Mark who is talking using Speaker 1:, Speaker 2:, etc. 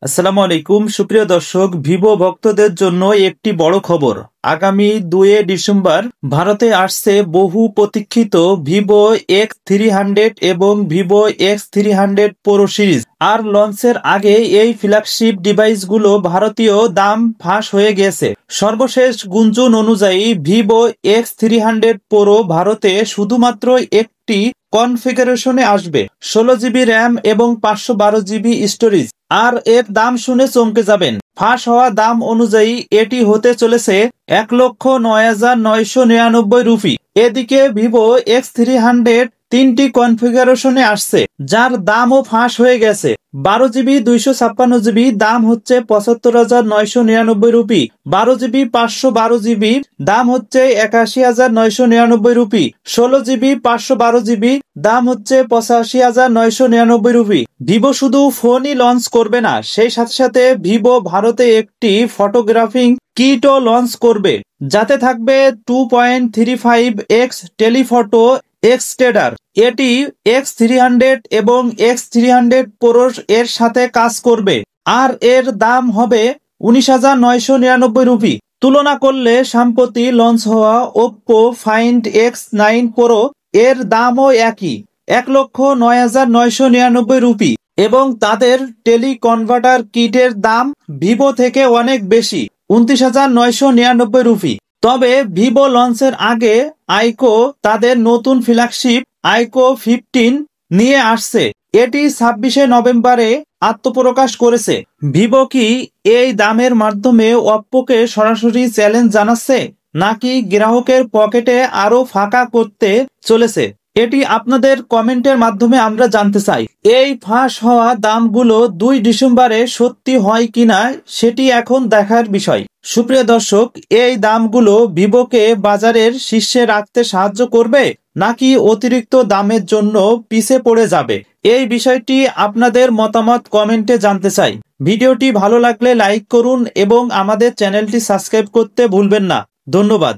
Speaker 1: আসসালামু আলাইকুম সুপ্রিয় দর্শক, ভিভো ভক্তদের জন্য একটি বড় খবর। আগামী 2 ডিসেম্বর ভারতে আসছে বহু প্রতীক্ষিত ভিভো X300 এবং ভিভো X300 প্রো সিরিজ। আর লঞ্চের আগে এই ফ্ল্যাগশিপ ডিভাইসগুলো ভারতীয় দাম ফাঁস হয়ে গেছে। সর্বশেষ গুঞ্জন অনুযায়ী ভিভো X300 প্রো ভারতে শুধুমাত্র একটি কনফিগারেশনে আসবে, 16 জিবি র্যাম এবং 512 জিবি স্টোরেজ। আর এর দাম শুনে চমকে যাবেন। ফাঁস হওয়া দাম অনুযায়ী এটি হতে চলেছে 1,09,999 রুপি। এদিকে ভিভো X300 তিনটি কনফিগারেশনে আসছে, যার দামও ফাঁস হয়ে গেছে। 12 জিবি 256 জিবি দাম হচ্ছে 75,999 রুপি। 12 জিবি 512 জিবি দাম হচ্ছে 81,999 রুপি। 16 জিবি 512 জিবি দাম হচ্ছে 85,999 রুপি। ভিভো শুধু ফোনই লঞ্চ করবে না, সেই সাথে সাথে ভিভো ভারতে একটি ফটোগ্রাফিং কিটও লঞ্চ করবে, যাতে থাকবে 2.35x টেলিফটো এক্সটেন্ডার। এটি X300 এবং X300 প্রো এর সাথে কাজ করবে, আর এর দাম হবে 19,999 রুপি। তুলনা করলে সম্প্রতি লঞ্চ হওয়া ওপ্পো ফাইন্ড X9 প্রো এর দামও একই, 1,09,999 রুপি। এবং তাদের টেলিকনভার্টার কিটের দাম ভিভো থেকে অনেক বেশি, 29,999 রুপি। তবে ভিভো লঞ্চের আগে আইকো তাদের নতুন ফ্ল্যাগশিপ আইকো 15 নিয়ে আসছে। এটি 26 নভেম্বরে আত্মপ্রকাশ করেছে। ভিভো কি এই দামের মাধ্যমে অপ্পোকে সরাসরি চ্যালেঞ্জ জানাচ্ছে, নাকি গ্রাহকের পকেটে আরো ফাঁকা করতে চলেছে? এটি আপনাদের কমেন্টের মাধ্যমে আমরা জানতে চাই। এই ফাঁস হওয়া দামগুলো 2 ডিসেম্বরে সত্যি হয় কিনা সেটি এখন দেখার বিষয়। সুপ্রিয় দর্শক, এই দামগুলো ভিভোকে বাজারের শীর্ষে রাখতে সাহায্য করবে, নাকি অতিরিক্ত দামের জন্য পিছে পড়ে যাবে? এই বিষয়টি আপনাদের মতামত কমেন্টে জানতে চাই। ভিডিওটি ভালো লাগলে লাইক করুন এবং আমাদের চ্যানেলটি সাবস্ক্রাইব করতে ভুলবেন না। ধন্যবাদ।